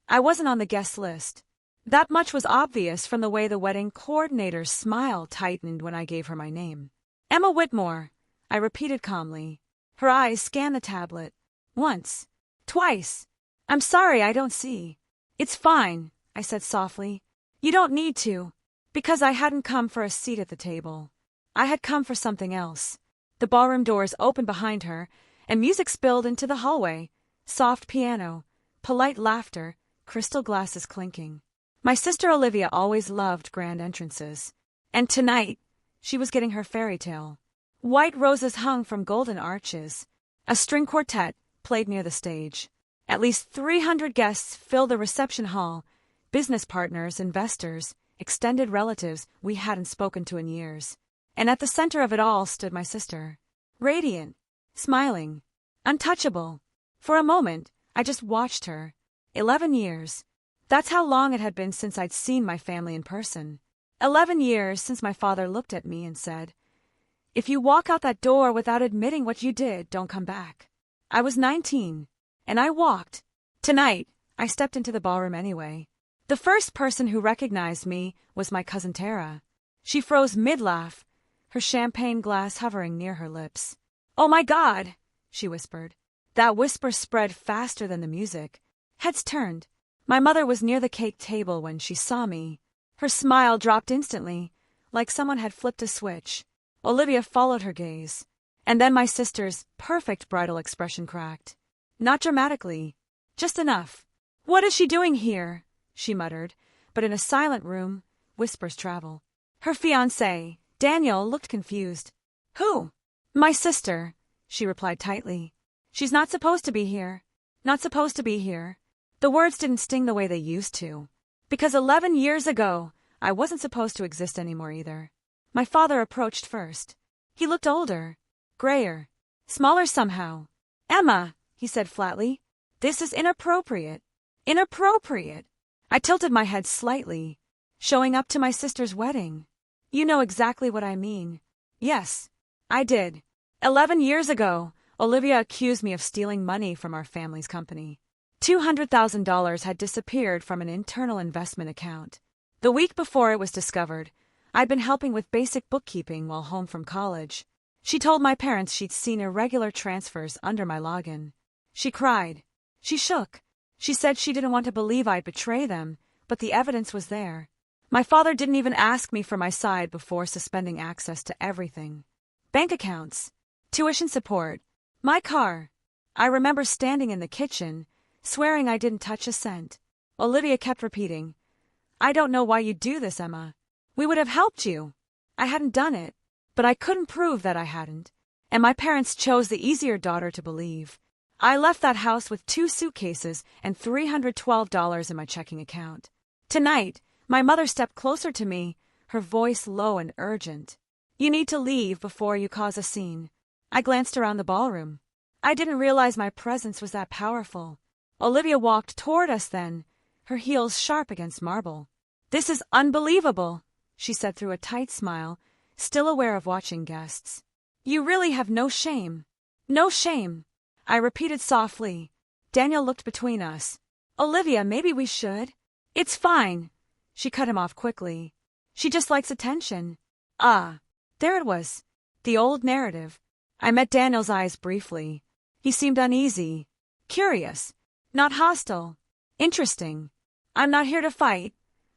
I wasn't on the guest list. That much was obvious from the way the wedding coordinator's smile tightened when I gave her my name. Emma Whitmore, I repeated calmly. Her eyes scanned the tablet. Once. Twice. I'm sorry, I don't see. It's fine, I said softly. You don't need to. Because I hadn't come for a seat at the table. I had come for something else. The ballroom doors opened behind her, and music spilled into the hallway. Soft piano, polite laughter, crystal glasses clinking. My sister Olivia always loved grand entrances. And tonight, she was getting her fairy tale. White roses hung from golden arches. A string quartet played near the stage. At least 300 guests filled the reception hall. Business partners, investors, extended relatives we hadn't spoken to in years. And at the center of it all stood my sister. Radiant, smiling, untouchable. For a moment, I just watched her. 11 years. That's how long it had been since I'd seen my family in person. 11 years since my father looked at me and said, "If you walk out that door without admitting what you did, don't come back." I was 19, and I walked. Tonight, I stepped into the ballroom anyway. The first person who recognized me was my cousin Tara. She froze mid-laugh, her champagne glass hovering near her lips. "Oh my God," she whispered. That whisper spread faster than the music. Heads turned. My mother was near the cake table when she saw me. Her smile dropped instantly, like someone had flipped a switch. Olivia followed her gaze. And then my sister's perfect bridal expression cracked. Not dramatically, just enough. "What is she doing here?" she muttered, but in a silent room, whispers travel. Her fiancé, Daniel, looked confused. "Who?" "My sister," she replied tightly. "She's not supposed to be here. Not supposed to be here." The words didn't sting the way they used to. Because 11 years ago, I wasn't supposed to exist anymore either. My father approached first. He looked older, grayer, smaller somehow. "Emma," he said flatly, "this is inappropriate. Inappropriate." I tilted my head slightly. "Showing up to my sister's wedding. You know exactly what I mean." Yes, I did. 11 years ago, Olivia accused me of stealing money from our family's company. $200,000 had disappeared from an internal investment account. The week before it was discovered, I'd been helping with basic bookkeeping while home from college. She told my parents she'd seen irregular transfers under my login. She cried. She shook. She said she didn't want to believe I'd betray them, but the evidence was there. My father didn't even ask me for my side before suspending access to everything. Bank accounts, tuition support, my car. I remember standing in the kitchen, swearing I didn't touch a cent. Olivia kept repeating, "I don't know why you do this, Emma. We would have helped you." I hadn't done it, but I couldn't prove that I hadn't, and my parents chose the easier daughter to believe. I left that house with 2 suitcases and $312 in my checking account. Tonight, my mother stepped closer to me, her voice low and urgent. "You need to leave before you cause a scene." I glanced around the ballroom. I didn't realize my presence was that powerful. Olivia walked toward us then, her heels sharp against marble. "This is unbelievable," she said through a tight smile, still aware of watching guests. "You really have no shame." "No shame," I repeated softly. Daniel looked between us. "Olivia, maybe we should." "It's fine." She cut him off quickly. "She just likes attention." Ah, there it was. The old narrative. I met Daniel's eyes briefly. He seemed uneasy, curious, not hostile, interesting. "I'm not here to fight,"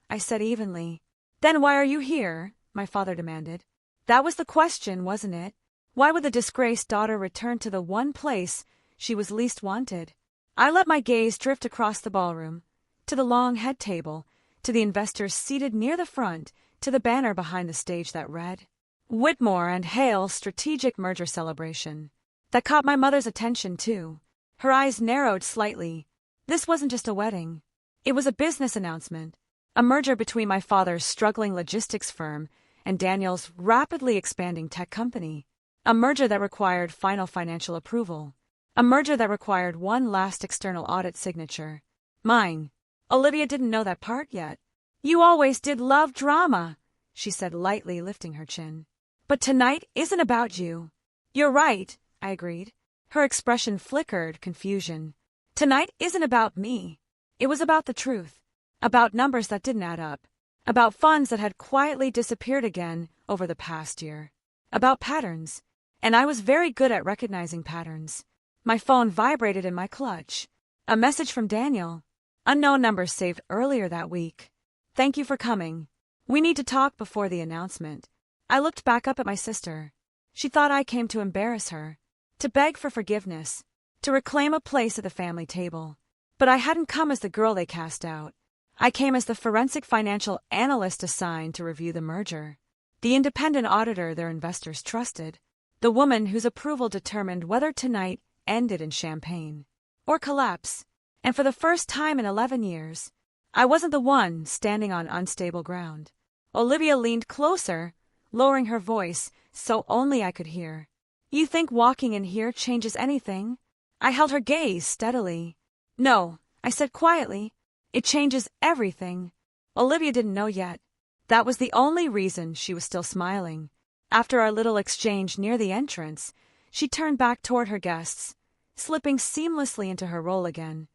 I said evenly. "Then why are you here?" my father demanded. That was the question, wasn't it? Why would the disgraced daughter return to the one place she was least wanted? I let my gaze drift across the ballroom, to the long head table, to the investors seated near the front, to the banner behind the stage that read, "Whitmore and Hale Strategic Merger Celebration." That caught my mother's attention, too. Her eyes narrowed slightly. This wasn't just a wedding. It was a business announcement, a merger between my father's struggling logistics firm and Daniel's rapidly expanding tech company. A merger that required final financial approval. A merger that required one last external audit signature. Mine. Olivia didn't know that part yet. "You always did love drama," she said lightly, lifting her chin. "But tonight isn't about you." "You're right," I agreed. Her expression flickered, confusion. "Tonight isn't about me. It was about the truth, about numbers that didn't add up, about funds that had quietly disappeared again over the past year, about patterns, and I was very good at recognizing patterns. My phone vibrated in my clutch. A message from Daniel. Unknown number saved earlier that week. Thank you for coming. We need to talk before the announcement. I looked back up at my sister. She thought I came to embarrass her, to beg for forgiveness, to reclaim a place at the family table. But I hadn't come as the girl they cast out. I came as the forensic financial analyst assigned to review the merger, the independent auditor their investors trusted, the woman whose approval determined whether tonight ended in champagne or collapse. And for the first time in 11 years, I wasn't the one standing on unstable ground. Olivia leaned closer, lowering her voice so only I could hear. You think walking in here changes anything? I held her gaze steadily. No, I said quietly. It changes everything. Olivia didn't know yet. That was the only reason she was still smiling. After our little exchange near the entrance, she turned back toward her guests, slipping seamlessly into her role again,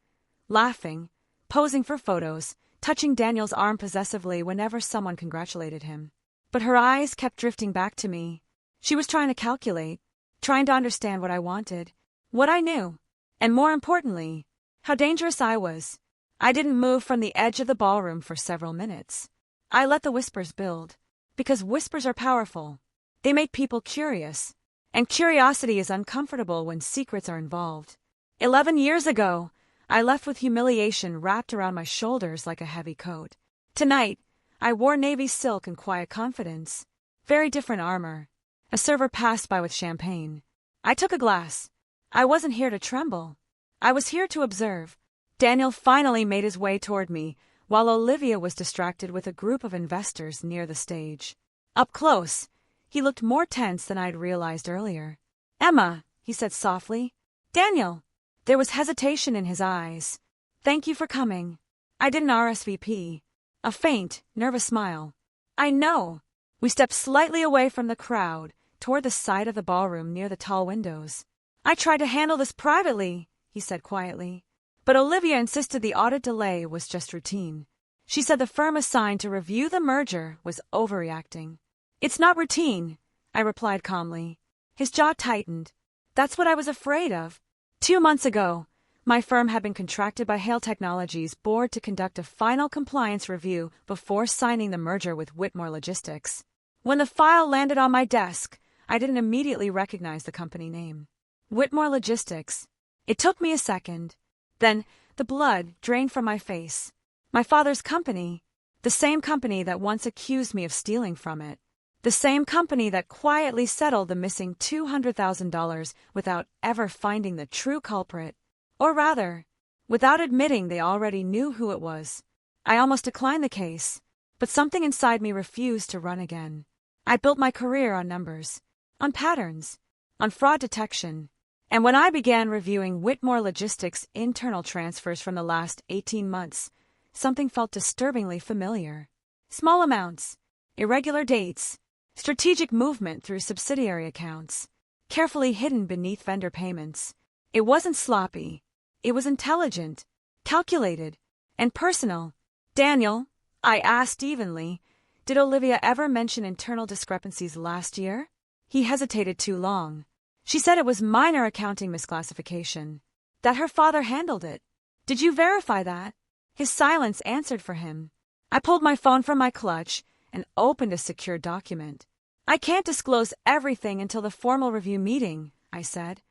laughing, posing for photos, touching Daniel's arm possessively whenever someone congratulated him. But her eyes kept drifting back to me. She was trying to calculate, trying to understand what I wanted, what I knew, and more importantly, how dangerous I was. I didn't move from the edge of the ballroom for several minutes. I let the whispers build, because whispers are powerful. They make people curious, and curiosity is uncomfortable when secrets are involved. 11 years ago, I left with humiliation wrapped around my shoulders like a heavy coat. Tonight, I wore navy silk and quiet confidence. Very different armor. A server passed by with champagne. I took a glass. I wasn't here to tremble. I was here to observe. Daniel finally made his way toward me, while Olivia was distracted with a group of investors near the stage. Up close, he looked more tense than I'd realized earlier. Emma, he said softly. Daniel. There was hesitation in his eyes. Thank you for coming. I didn't RSVP. A faint, nervous smile. I know. We stepped slightly away from the crowd, toward the side of the ballroom near the tall windows. I tried to handle this privately, he said quietly. But Olivia insisted the audit delay was just routine. She said the firm assigned to review the merger was overreacting. It's not routine, I replied calmly. His jaw tightened. That's what I was afraid of. 2 months ago, my firm had been contracted by Hale Technologies' board to conduct a final compliance review before signing the merger with Whitmore Logistics. When the file landed on my desk, I didn't immediately recognize the company name. Whitmore Logistics. It took me a second. Then, the blood drained from my face. My father's company. The same company that once accused me of stealing from it. The same company that quietly settled the missing $200,000 without ever finding the true culprit. Or rather, without admitting they already knew who it was. I almost declined the case, but something inside me refused to run again. I built my career on numbers, on patterns, on fraud detection. And when I began reviewing Whitmore Logistics' internal transfers from the last 18 months, something felt disturbingly familiar. Small amounts, irregular dates, strategic movement through subsidiary accounts, carefully hidden beneath vendor payments. It wasn't sloppy. It was intelligent, calculated, and personal. Daniel, I asked evenly, did Olivia ever mention internal discrepancies last year? He hesitated too long. She said it was minor accounting misclassification, that her father handled it. Did you verify that? His silence answered for him. I pulled my phone from my clutch and opened a secure document. I can't disclose everything until the formal review meeting, I said.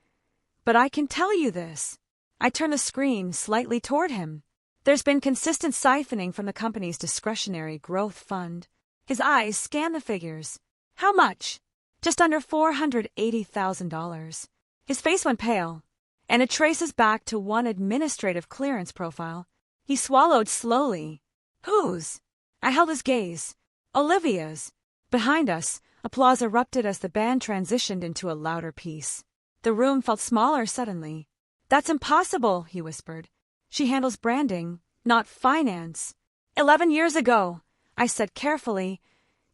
But I can tell you this. I turned the screen slightly toward him. There's been consistent siphoning from the company's discretionary growth fund. His eyes scanned the figures. How much? Just under $480,000. His face went pale, and it traces back to one administrative clearance profile. He swallowed slowly. Whose? I held his gaze. Olivia's. Behind us, applause erupted as the band transitioned into a louder piece. The room felt smaller suddenly. That's impossible, he whispered. She handles branding, not finance. 11 years ago, I said carefully,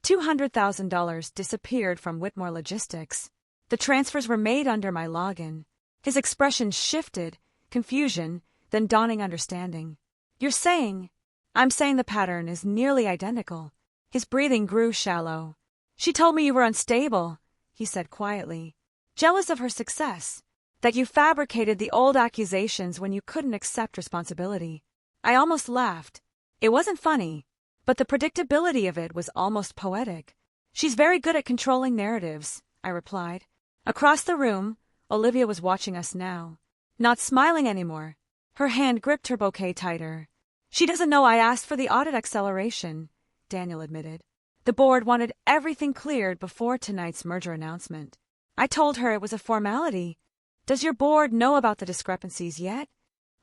$200,000 disappeared from Whitmore Logistics. The transfers were made under my login. His expression shifted, confusion, then dawning understanding. You're saying? I'm saying the pattern is nearly identical. His breathing grew shallow. She told me you were unstable, he said quietly. Jealous of her success. That you fabricated the old accusations when you couldn't accept responsibility. I almost laughed. It wasn't funny, but the predictability of it was almost poetic. She's very good at controlling narratives, I replied. Across the room, Olivia was watching us now. Not smiling anymore. Her hand gripped her bouquet tighter. She doesn't know I asked for the audit acceleration, Daniel admitted. The board wanted everything cleared before tonight's merger announcement. I told her it was a formality. Does your board know about the discrepancies yet?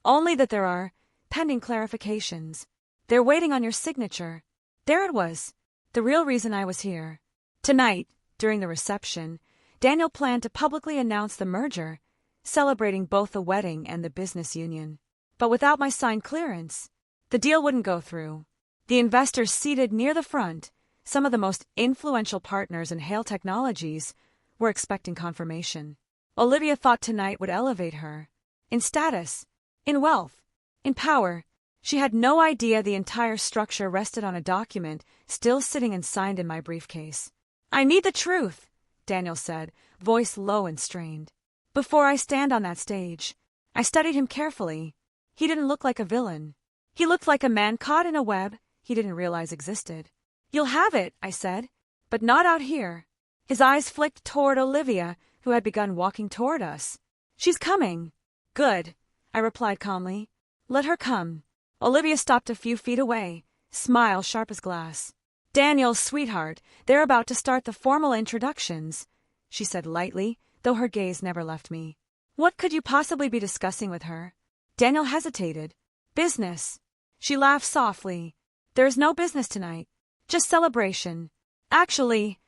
Only that there are pending clarifications. They're waiting on your signature. There it was. The real reason I was here. Tonight, during the reception, Daniel planned to publicly announce the merger, celebrating both the wedding and the business union. But without my signed clearance, the deal wouldn't go through. The investors seated near the front, some of the most influential partners in Hale Technologies, were expecting confirmation. Olivia thought tonight would elevate her. In status, in wealth, in power. She had no idea the entire structure rested on a document still sitting unsigned in my briefcase. I need the truth, Daniel said, voice low and strained. Before I stand on that stage, I studied him carefully. He didn't look like a villain. He looked like a man caught in a web he didn't realize existed. You'll have it, I said, but not out here. His eyes flicked toward Olivia, who had begun walking toward us. She's coming. Good, I replied calmly. Let her come. Olivia stopped a few feet away, smile sharp as glass. Daniel, sweetheart, they're about to start the formal introductions, she said lightly, though her gaze never left me. What could you possibly be discussing with her? Daniel hesitated. Business. She laughed softly. There is no business tonight. Just celebration. Actually,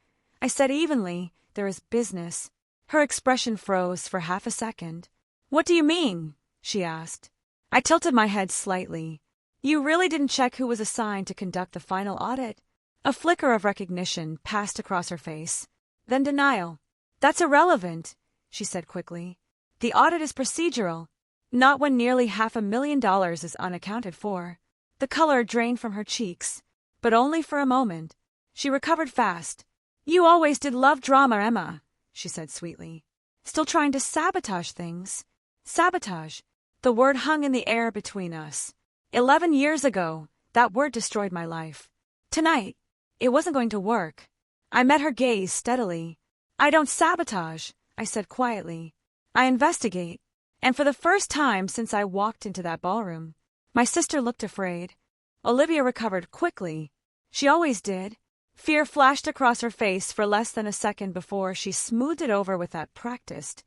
I said evenly, there is business. Her expression froze for half a second. What do you mean? She asked. I tilted my head slightly. You really didn't check who was assigned to conduct the final audit? A flicker of recognition passed across her face. Then denial. That's irrelevant, she said quickly. The audit is procedural. Not when nearly $500,000 is unaccounted for. The color drained from her cheeks, but only for a moment. She recovered fast. You always did love drama, Emma, she said sweetly. Still trying to sabotage things. Sabotage. The word hung in the air between us. 11 years ago, that word destroyed my life. Tonight, it wasn't going to work. I met her gaze steadily. I don't sabotage, I said quietly. I investigate. And for the first time since I walked into that ballroom, my sister looked afraid. Olivia recovered quickly. She always did. Fear flashed across her face for less than a second before she smoothed it over with that practiced,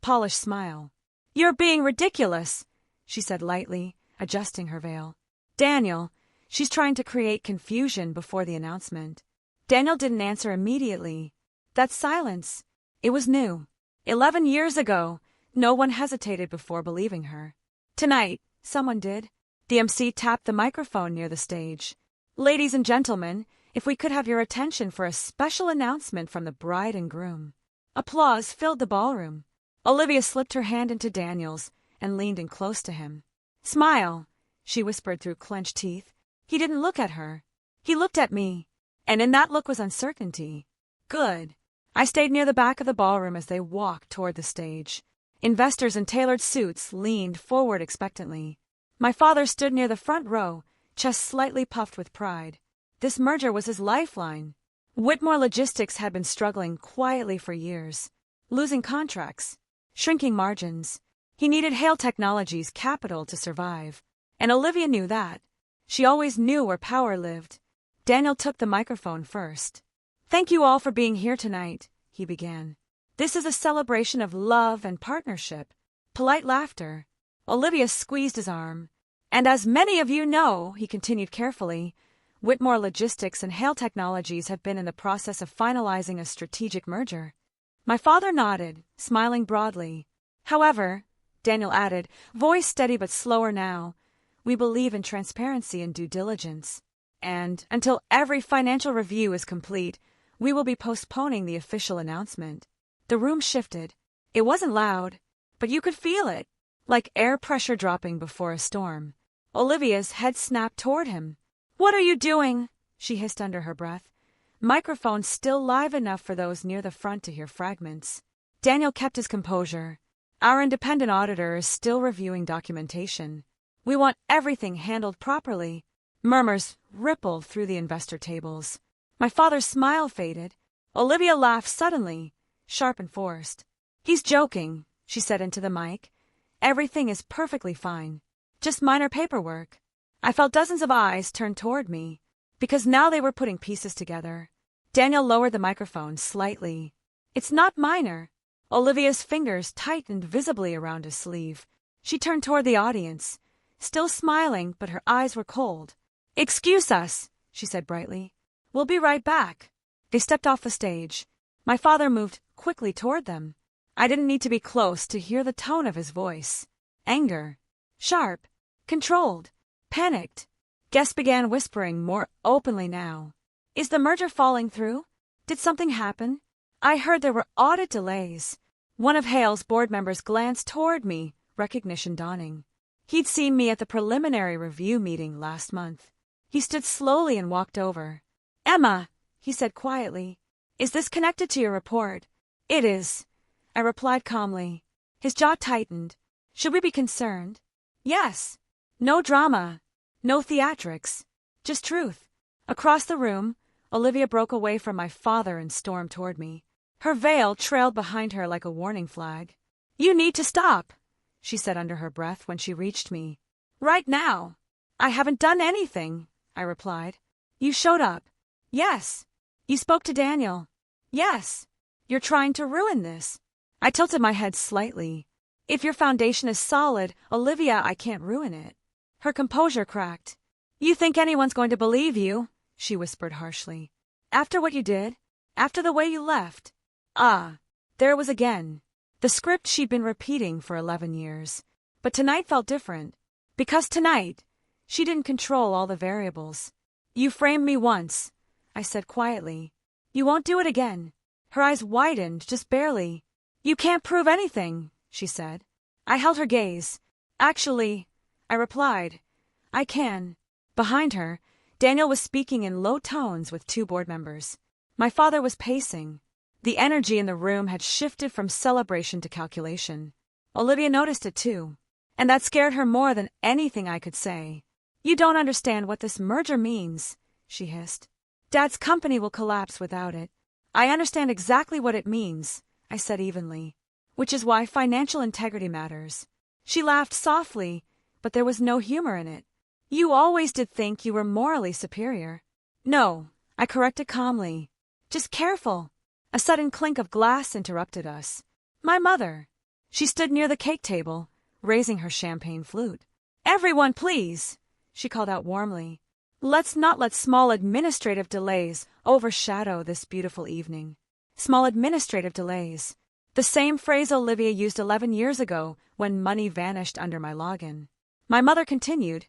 polished smile. You're being ridiculous, she said lightly, adjusting her veil. Daniel, she's trying to create confusion before the announcement. Daniel didn't answer immediately. That silence, it was new. 11 years ago, no one hesitated before believing her. Tonight, someone did. The MC tapped the microphone near the stage. Ladies and gentlemen, if we could have your attention for a special announcement from the bride and groom. Applause filled the ballroom. Olivia slipped her hand into Daniel's and leaned in close to him. Smile, she whispered through clenched teeth. He didn't look at her. He looked at me, and in that look was uncertainty. Good. I stayed near the back of the ballroom as they walked toward the stage. Investors in tailored suits leaned forward expectantly. My father stood near the front row, chest slightly puffed with pride. This merger was his lifeline. Whitmore Logistics had been struggling quietly for years, losing contracts, shrinking margins. He needed Hale Technologies' capital to survive, and Olivia knew that. She always knew where power lived. Daniel took the microphone first. Thank you all for being here tonight, he began. This is a celebration of love and partnership. Polite laughter. Olivia squeezed his arm. And as many of you know, he continued carefully, Whitmore Logistics and Hale Technologies have been in the process of finalizing a strategic merger. My father nodded, smiling broadly. However, Daniel added, voice steady but slower now, we believe in transparency and due diligence. And until every financial review is complete, we will be postponing the official announcement. The room shifted. It wasn't loud, but you could feel it, like air pressure dropping before a storm. Olivia's head snapped toward him. "What are you doing?" she hissed under her breath. Microphone still live enough for those near the front to hear fragments. Daniel kept his composure. "Our independent auditor is still reviewing documentation. We want everything handled properly." Murmurs rippled through the investor tables. My father's smile faded. Olivia laughed suddenly, sharp and forced. "He's joking," she said into the mic. "Everything is perfectly fine. Just minor paperwork." I felt dozens of eyes turn toward me, because now they were putting pieces together. Daniel lowered the microphone slightly. "It's not minor." Olivia's fingers tightened visibly around his sleeve. She turned toward the audience, still smiling, but her eyes were cold. "Excuse us," she said brightly. "We'll be right back." They stepped off the stage. My father moved quickly toward them. I didn't need to be close to hear the tone of his voice. Anger. Sharp. Controlled. Panicked. Guests began whispering more openly now. "Is the merger falling through? Did something happen?" I heard there were audit delays. One of Hale's board members glanced toward me, recognition dawning. He'd seen me at the preliminary review meeting last month. He stood slowly and walked over. "Emma," he said quietly, "is this connected to your report?" "It is," I replied calmly. His jaw tightened. "Should we be concerned?" "Yes." No drama. No theatrics. Just truth. Across the room, Olivia broke away from my father and stormed toward me. Her veil trailed behind her like a warning flag. "You need to stop," she said under her breath when she reached me. "Right now." "I haven't done anything," I replied. "You showed up." "Yes." "You spoke to Daniel." "Yes." "You're trying to ruin this." I tilted my head slightly. "If your foundation is solid, Olivia, I can't ruin it." Her composure cracked. "You think anyone's going to believe you?" she whispered harshly. "After what you did? After the way you left?" Ah, there it was again. The script she'd been repeating for 11 years. But tonight felt different. Because tonight, she didn't control all the variables. "You framed me once," I said quietly. "You won't do it again." Her eyes widened, just barely. "You can't prove anything," she said. I held her gaze. "Actually," I replied, "I can." Behind her, Daniel was speaking in low tones with 2 board members. My father was pacing. The energy in the room had shifted from celebration to calculation. Olivia noticed it too, and that scared her more than anything I could say. "You don't understand what this merger means," she hissed. "Dad's company will collapse without it." "I understand exactly what it means," I said evenly, "which is why financial integrity matters." She laughed softly, but there was no humor in it. "You always did think you were morally superior." "No," I corrected calmly. "Just careful." A sudden clink of glass interrupted us. My mother. She stood near the cake table, raising her champagne flute. "Everyone, please," she called out warmly. "Let's not let small administrative delays overshadow this beautiful evening." Small administrative delays. The same phrase Olivia used 11 years ago when money vanished under my login. My mother continued.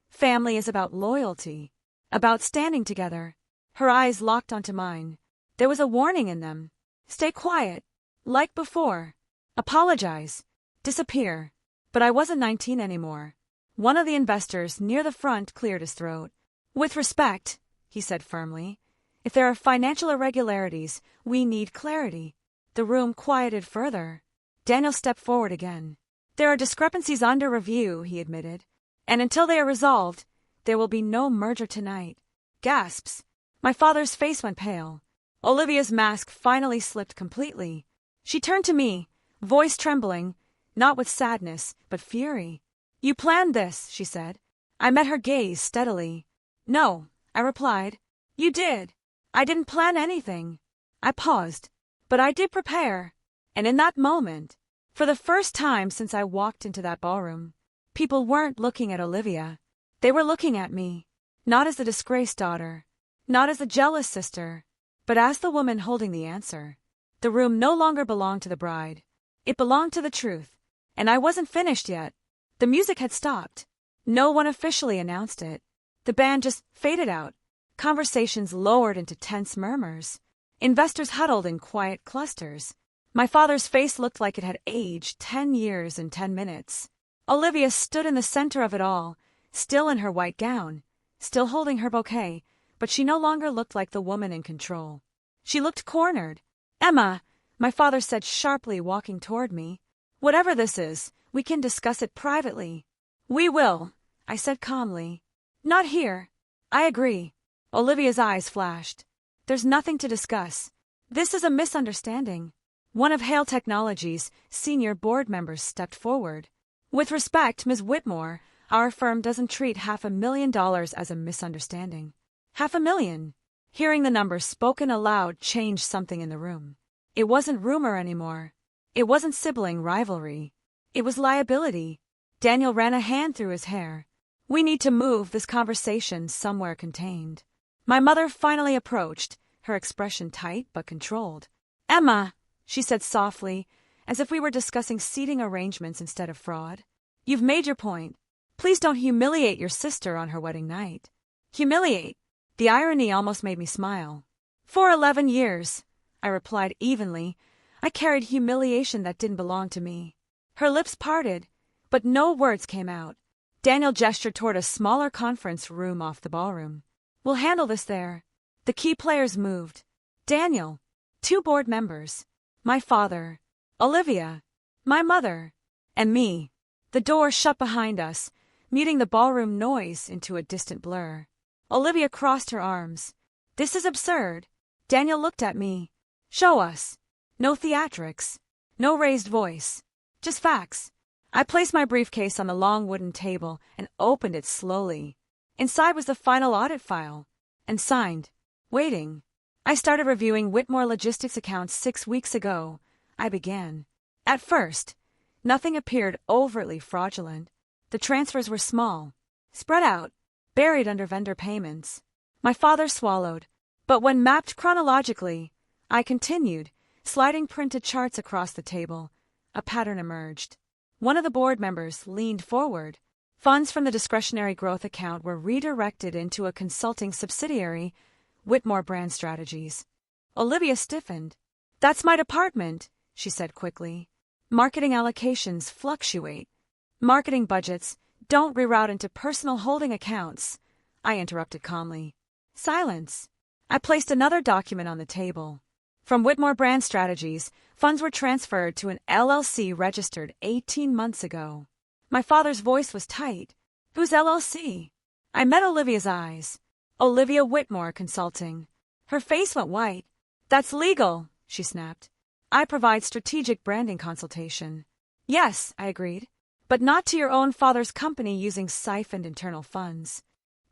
"Family is about loyalty, about standing together." Her eyes locked onto mine. There was a warning in them. Stay quiet. Like before. Apologize. Disappear. But I wasn't 19 anymore. One of the investors near the front cleared his throat. "With respect," he said firmly, "if there are financial irregularities, we need clarity." The room quieted further. Daniel stepped forward again. "There are discrepancies under review," he admitted. "And until they are resolved, there will be no merger tonight." Gasps. My father's face went pale. Olivia's mask finally slipped completely. She turned to me, voice trembling, not with sadness, but fury. "You planned this," she said. I met her gaze steadily. "No," I replied. "You did." "I didn't plan anything." I paused. "But I did prepare." And in that moment, for the first time since I walked into that ballroom, people weren't looking at Olivia. They were looking at me, not as the disgraced daughter, not as the jealous sister, but as the woman holding the answer. The room no longer belonged to the bride. It belonged to the truth. And I wasn't finished yet. The music had stopped. No one officially announced it. The band just faded out. Conversations lowered into tense murmurs. Investors huddled in quiet clusters. My father's face looked like it had aged 10 years in 10 minutes. Olivia stood in the center of it all, still in her white gown, still holding her bouquet, but she no longer looked like the woman in control. She looked cornered. "Emma," my father said sharply, walking toward me. "Whatever this is, we can discuss it privately." "We will," I said calmly. "Not here." "I agree." Olivia's eyes flashed. "There's nothing to discuss. This is a misunderstanding." One of Hale Technologies' senior board members stepped forward. "With respect, Ms. Whitmore, our firm doesn't treat $500,000 as a misunderstanding." $500,000. Hearing the number spoken aloud changed something in the room. It wasn't rumor anymore. It wasn't sibling rivalry. It was liability. Daniel ran a hand through his hair. "We need to move this conversation somewhere contained." My mother finally approached, her expression tight but controlled. "Emma," she said softly, as if we were discussing seating arrangements instead of fraud. "You've made your point. Please don't humiliate your sister on her wedding night." Humiliate? The irony almost made me smile. "For 11 years," I replied evenly, "I carried humiliation that didn't belong to me." Her lips parted, but no words came out. Daniel gestured toward a smaller conference room off the ballroom. "We'll handle this there." The key players moved. Daniel, 2 board members, my father, Olivia, my mother, and me. The door shut behind us, muting the ballroom noise into a distant blur. Olivia crossed her arms. "This is absurd." Daniel looked at me. "Show us." No theatrics. No raised voice. Just facts. I placed my briefcase on the long wooden table and opened it slowly. Inside was the final audit file. And signed. Waiting. "I started reviewing Whitmore Logistics accounts 6 weeks ago," I began. At first, nothing appeared overtly fraudulent. The transfers were small, spread out, buried under vendor payments. My father swallowed. But when mapped chronologically, I continued, sliding printed charts across the table. A pattern emerged. One of the board members leaned forward. Funds from the discretionary growth account were redirected into a consulting subsidiary, Whitmore Brand Strategies. Olivia stiffened. "That's my department," she said quickly. "Marketing allocations fluctuate. Marketing budgets don't reroute into personal holding accounts," I interrupted calmly. Silence. I placed another document on the table. From Whitmore Brand Strategies, funds were transferred to an LLC registered 18 months ago. My father's voice was tight. "Whose LLC?" I met Olivia's eyes. "Olivia Whitmore Consulting." Her face went white. "That's legal," she snapped. "I provide strategic branding consultation." "Yes," I agreed, "but not to your own father's company using siphoned internal funds."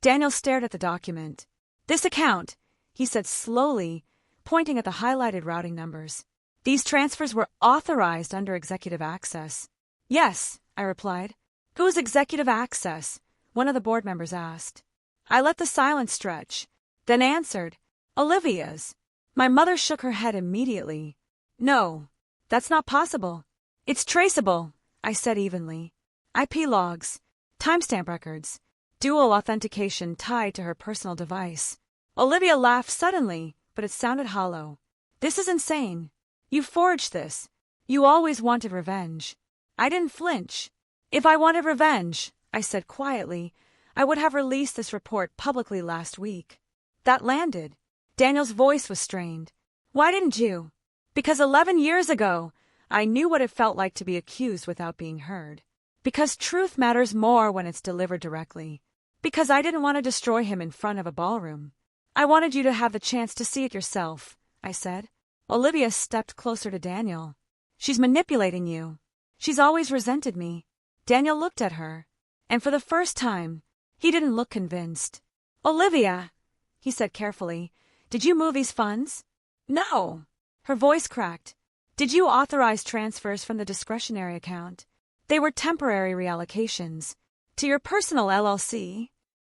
Daniel stared at the document. "This account," he said slowly, pointing at the highlighted routing numbers. "These transfers were authorized under executive access." "Yes," I replied. "Whose executive access?" one of the board members asked. I let the silence stretch, then answered, "Olivia's." My mother shook her head immediately. "No, that's not possible." "It's traceable," I said evenly. IP logs, timestamp records, dual authentication tied to her personal device. Olivia laughed suddenly, but it sounded hollow. "This is insane. You forged this. You always wanted revenge." I didn't flinch. "If I wanted revenge," I said quietly, "I would have released this report publicly last week." That landed. Daniel's voice was strained. "Why didn't you?" "Because 11 years ago, I knew what it felt like to be accused without being heard. Because truth matters more when it's delivered directly. Because I didn't want to destroy him in front of a ballroom. I wanted you to have the chance to see it yourself," I said. Olivia stepped closer to Daniel. "She's manipulating you. She's always resented me." Daniel looked at her, and for the first time, he didn't look convinced. "Olivia," he said carefully, "did you move these funds?" "No." Her voice cracked. "Did you authorize transfers from the discretionary account?" "They were temporary reallocations. To your personal LLC?"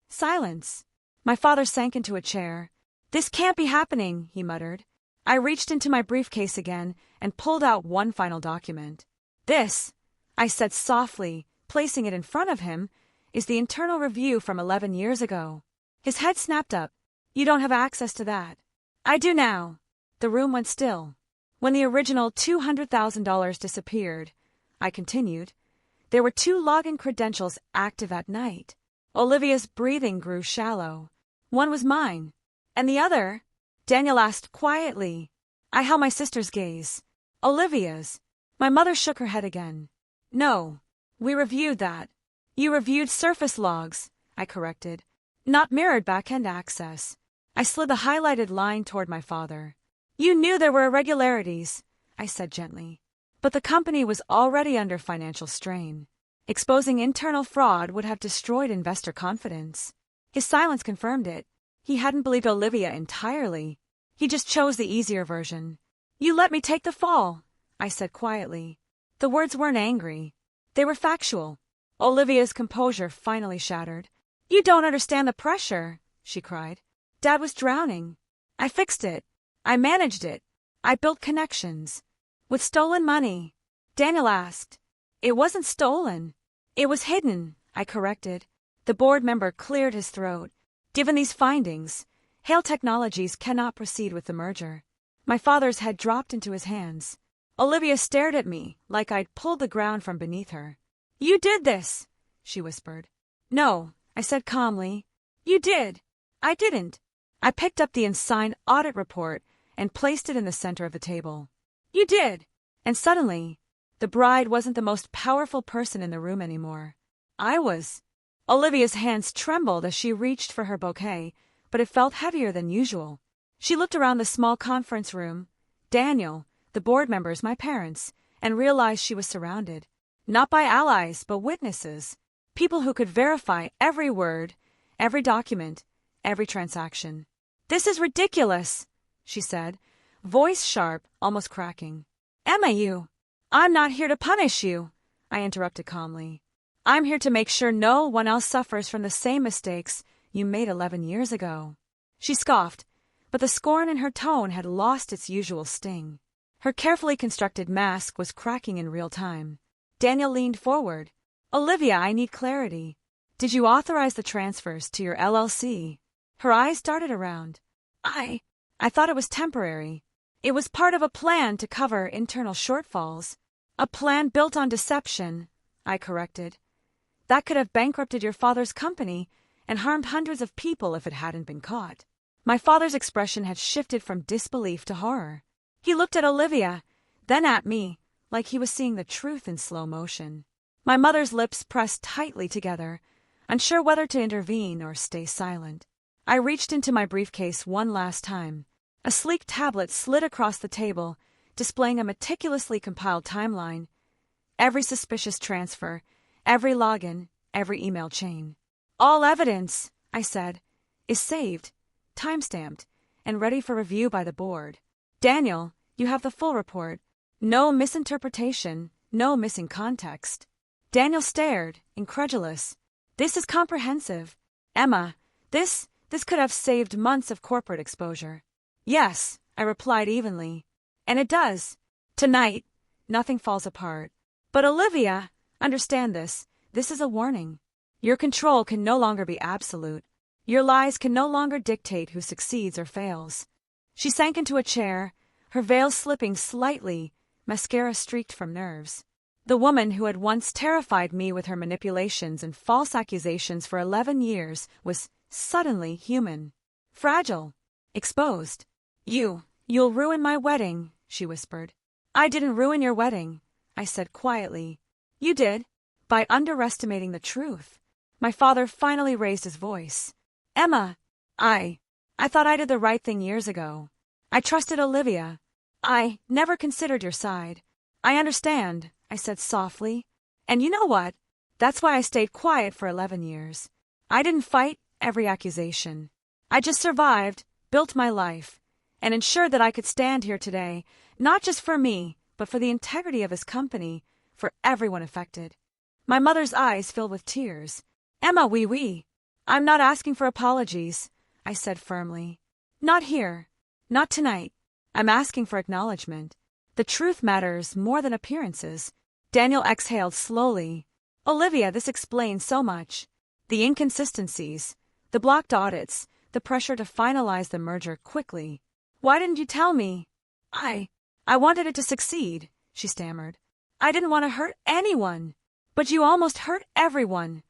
Silence. My father sank into a chair. "This can't be happening," he muttered. I reached into my briefcase again and pulled out one final document. "This," I said softly, placing it in front of him, "is the internal review from 11 years ago." His head snapped up. "You don't have access to that." "I do now." The room went still. "When the original $200,000 disappeared," I continued, "there were 2 login credentials active at night. Olivia's breathing grew shallow. One was mine. And the other? Daniel asked quietly. I held my sister's gaze. Olivia's. My mother shook her head again. No. We reviewed that. You reviewed surface logs, I corrected. Not mirrored back-end access. I slid the highlighted line toward my father. You knew there were irregularities, I said gently. But the company was already under financial strain. Exposing internal fraud would have destroyed investor confidence. His silence confirmed it. He hadn't believed Olivia entirely. He just chose the easier version. You let me take the fall, I said quietly. The words weren't angry. They were factual. Olivia's composure finally shattered. You don't understand the pressure, she cried. Dad was drowning. I fixed it. I managed it. I built connections. With stolen money. Daniel asked. It wasn't stolen. It was hidden, I corrected. The board member cleared his throat. Given these findings, Hale Technologies cannot proceed with the merger. My father's head dropped into his hands. Olivia stared at me like I'd pulled the ground from beneath her. You did this, she whispered. No, I said calmly. You did. I didn't. I picked up the unsigned audit report and placed it in the center of the table. You did. And suddenly, the bride wasn't the most powerful person in the room anymore. I was. Olivia's hands trembled as she reached for her bouquet, but it felt heavier than usual. She looked around the small conference room, Daniel, the board members, my parents, and realized she was surrounded. Not by allies, but witnesses. People who could verify every word, every document, every transaction. This is ridiculous, she said, voice sharp, almost cracking. Emma, I'm not here to punish you, I interrupted calmly. I'm here to make sure no one else suffers from the same mistakes you made 11 years ago. She scoffed, but the scorn in her tone had lost its usual sting. Her carefully constructed mask was cracking in real time. Daniel leaned forward. Olivia, I need clarity. Did you authorize the transfers to your LLC? Her eyes darted around. I thought it was temporary. It was part of a plan to cover internal shortfalls. A plan built on deception, I corrected. That could have bankrupted your father's company and harmed hundreds of people if it hadn't been caught. My father's expression had shifted from disbelief to horror. He looked at Olivia, then at me, like he was seeing the truth in slow motion. My mother's lips pressed tightly together, unsure whether to intervene or stay silent. I reached into my briefcase one last time. A sleek tablet slid across the table, displaying a meticulously compiled timeline. Every suspicious transfer, every login, every email chain. All evidence, I said, is saved, timestamped, and ready for review by the board. Daniel, you have the full report. No misinterpretation, no missing context. Daniel stared, incredulous. This is comprehensive. Emma, this could have saved months of corporate exposure. Yes, I replied evenly. And it does. Tonight, nothing falls apart. But Olivia, understand this. This is a warning. Your control can no longer be absolute. Your lies can no longer dictate who succeeds or fails. She sank into a chair, her veil slipping slightly, mascara streaked from nerves. The woman who had once terrified me with her manipulations and false accusations for 11 years was suddenly human. Fragile. Exposed. You'll ruin my wedding, she whispered. I didn't ruin your wedding, I said quietly. You did, by underestimating the truth. My father finally raised his voice. Emma, I thought I did the right thing years ago. I trusted Olivia. I never considered your side. I understand, I said softly. And you know what? That's why I stayed quiet for 11 years. I didn't fight every accusation. I just survived, built my life, and ensured that I could stand here today, not just for me, but for the integrity of his company, for everyone affected. My mother's eyes filled with tears. Emma, I'm not asking for apologies, I said firmly. Not here. Not tonight. I'm asking for acknowledgement. The truth matters more than appearances. Daniel exhaled slowly. Olivia, this explains so much. The inconsistencies, the blocked audits, the pressure to finalize the merger quickly. Why didn't you tell me? I wanted it to succeed, she stammered. I didn't want to hurt anyone. But you almost hurt everyone,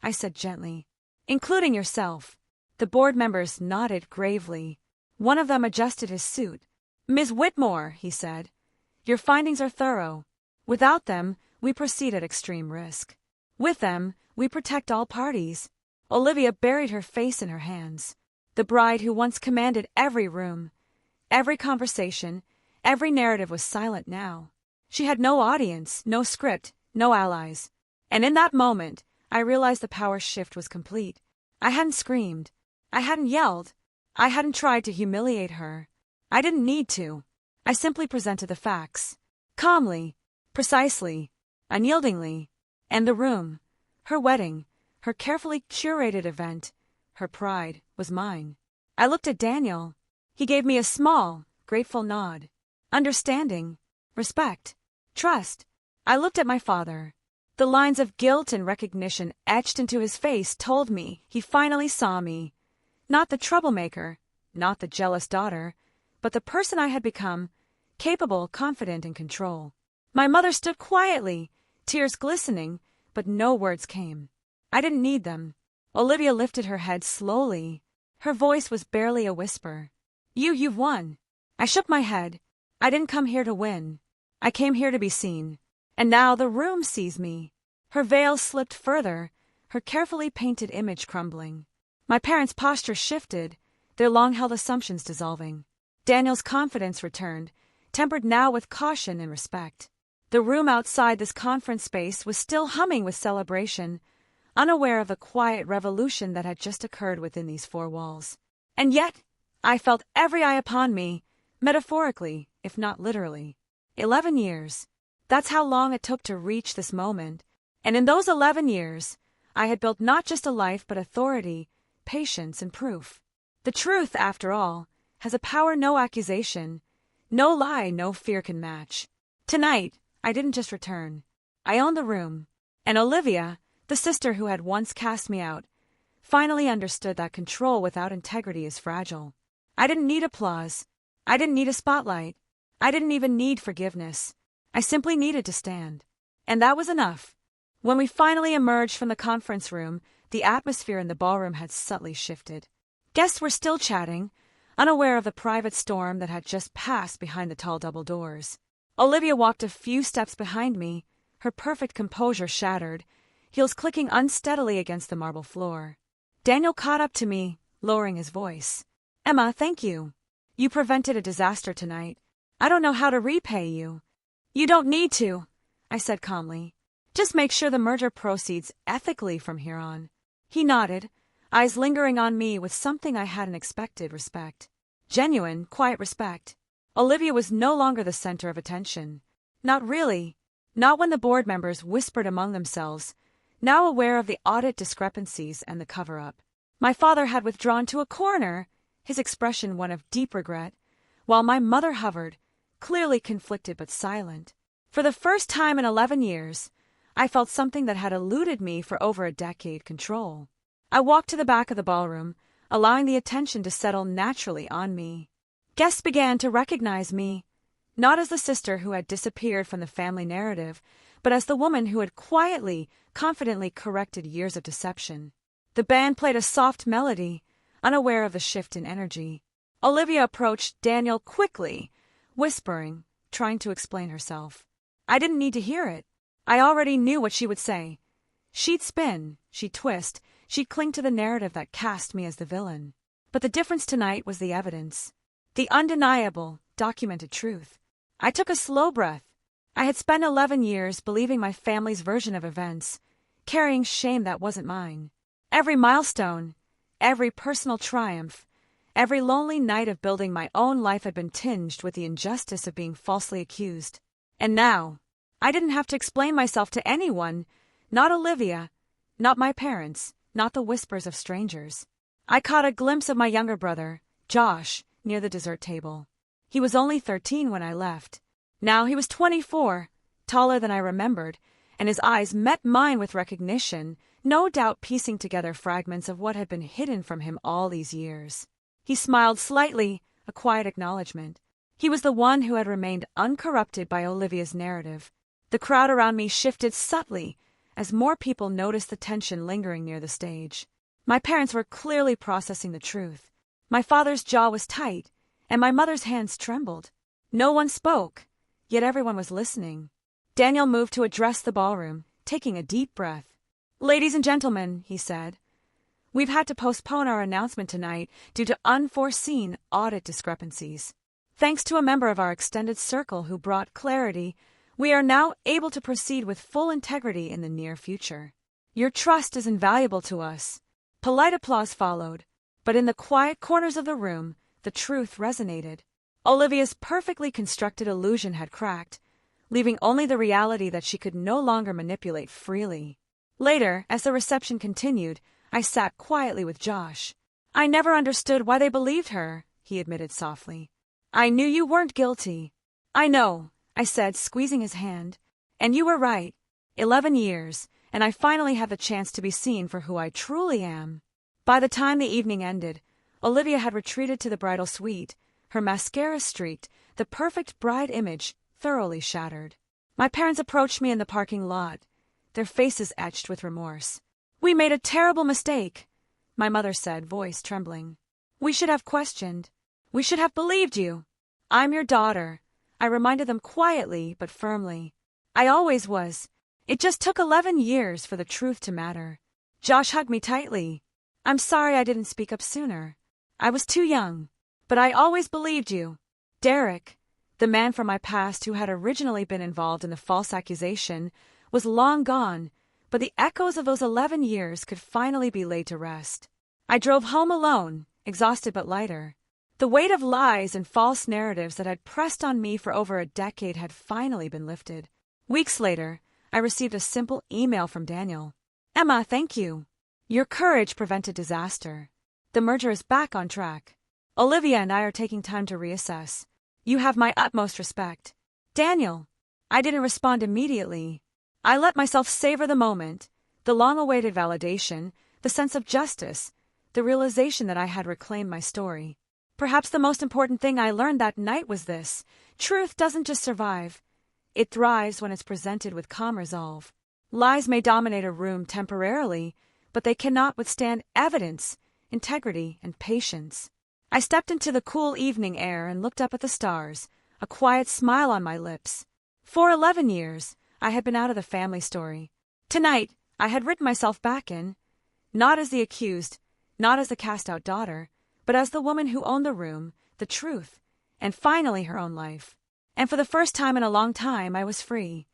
I said gently. Including yourself. The board members nodded gravely. One of them adjusted his suit. Ms. Whitmore, he said, your findings are thorough. Without them, we proceed at extreme risk. With them, we protect all parties. Olivia buried her face in her hands. The bride who once commanded every room, every conversation, every narrative was silent now. She had no audience, no script, no allies. And in that moment, I realized the power shift was complete. I hadn't screamed. I hadn't yelled. I hadn't tried to humiliate her. I didn't need to. I simply presented the facts. Calmly, precisely, unyieldingly. And the room, her wedding, her carefully curated event, her pride, was mine. I looked at Daniel. He gave me a small, grateful nod. Understanding, respect, trust. I looked at my father. The lines of guilt and recognition etched into his face told me he finally saw me. Not the troublemaker, not the jealous daughter, but the person I had become, capable, confident, in control. My mother stood quietly, tears glistening, but no words came. I didn't need them. Olivia lifted her head slowly. Her voice was barely a whisper. You've won. I shook my head. I didn't come here to win. I came here to be seen. And now the room sees me. Her veil slipped further, her carefully painted image crumbling. My parents' posture shifted, their long-held assumptions dissolving. Daniel's confidence returned, tempered now with caution and respect. The room outside this conference space was still humming with celebration, unaware of the quiet revolution that had just occurred within these four walls. And yet, I felt every eye upon me, metaphorically, if not literally. 11 years. That's how long it took to reach this moment. And in those 11 years, I had built not just a life but authority, patience, and proof. The truth, after all, has a power no accusation, no lie, no fear can match. Tonight, I didn't just return. I owned the room. And Olivia, the sister who had once cast me out, finally understood that control without integrity is fragile. I didn't need applause. I didn't need a spotlight. I didn't even need forgiveness. I simply needed to stand. And that was enough. When we finally emerged from the conference room, the atmosphere in the ballroom had subtly shifted. Guests were still chatting, unaware of the private storm that had just passed behind the tall double doors. Olivia walked a few steps behind me, her perfect composure shattered, heels clicking unsteadily against the marble floor. Daniel caught up to me, lowering his voice. Emma, thank you. You prevented a disaster tonight. I don't know how to repay you. You don't need to, I said calmly. Just make sure the merger proceeds ethically from here on. He nodded, eyes lingering on me with something I hadn't expected: respect. Genuine, quiet respect. Olivia was no longer the center of attention. Not really. Not when the board members whispered among themselves, now aware of the audit discrepancies and the cover-up. My father had withdrawn to a corner, his expression one of deep regret, while my mother hovered, clearly conflicted but silent. For the first time in 11 years, I felt something that had eluded me for over a decade: control. I walked to the back of the ballroom, allowing the attention to settle naturally on me. Guests began to recognize me, not as the sister who had disappeared from the family narrative, but as the woman who had quietly, confidently corrected years of deception. The band played a soft melody, unaware of the shift in energy. Olivia approached Daniel quickly, whispering, trying to explain herself. I didn't need to hear it. I already knew what she would say. She'd spin, she'd twist, she'd cling to the narrative that cast me as the villain. But the difference tonight was the evidence. The undeniable, documented truth. I took a slow breath. I had spent 11 years believing my family's version of events, carrying shame that wasn't mine. Every milestone, every personal triumph, every lonely night of building my own life had been tinged with the injustice of being falsely accused. And now, I didn't have to explain myself to anyone, not Olivia, not my parents, not the whispers of strangers. I caught a glimpse of my younger brother, Josh, near the dessert table. He was only 13 when I left. Now he was 24, taller than I remembered, and his eyes met mine with recognition, no doubt piecing together fragments of what had been hidden from him all these years. He smiled slightly, a quiet acknowledgement. He was the one who had remained uncorrupted by Olivia's narrative. The crowd around me shifted subtly as more people noticed the tension lingering near the stage. My parents were clearly processing the truth. My father's jaw was tight, and my mother's hands trembled. No one spoke, yet everyone was listening. Daniel moved to address the ballroom, taking a deep breath. "Ladies and gentlemen," he said, "we've had to postpone our announcement tonight due to unforeseen audit discrepancies. Thanks to a member of our extended circle who brought clarity, we are now able to proceed with full integrity in the near future. Your trust is invaluable to us." Polite applause followed, but in the quiet corners of the room, the truth resonated. Olivia's perfectly constructed illusion had cracked, leaving only the reality that she could no longer manipulate freely. Later, as the reception continued, I sat quietly with Josh. "I never understood why they believed her," he admitted softly. "I knew you weren't guilty." "I know," I said, squeezing his hand. "And you were right. 11 years, and I finally have the chance to be seen for who I truly am." By the time the evening ended, Olivia had retreated to the bridal suite, her mascara streaked, the perfect bride image thoroughly shattered. My parents approached me in the parking lot, their faces etched with remorse. "We made a terrible mistake," my mother said, voice trembling. "We should have questioned. We should have believed you." "I'm your daughter," I reminded them quietly but firmly. "I always was. It just took 11 years for the truth to matter." Josh hugged me tightly. "I'm sorry I didn't speak up sooner. I was too young. But I always believed you." Derek, the man from my past who had originally been involved in the false accusation, was long gone, but the echoes of those 11 years could finally be laid to rest. I drove home alone, exhausted but lighter. The weight of lies and false narratives that had pressed on me for over a decade had finally been lifted. Weeks later, I received a simple email from Daniel. "Emma, thank you. Your courage prevented disaster. The merger is back on track. Olivia and I are taking time to reassess. You have my utmost respect." "Daniel." I didn't respond immediately. I let myself savor the moment, the long-awaited validation, the sense of justice, the realization that I had reclaimed my story. Perhaps the most important thing I learned that night was this: truth doesn't just survive. It thrives when it's presented with calm resolve. Lies may dominate a room temporarily, but they cannot withstand evidence, integrity, and patience. I stepped into the cool evening air and looked up at the stars, a quiet smile on my lips. For 11 years, I had been out of the family story. Tonight, I had written myself back in, not as the accused, not as the cast-out daughter, but as the woman who owned the room, the truth, and finally her own life. And for the first time in a long time, I was free.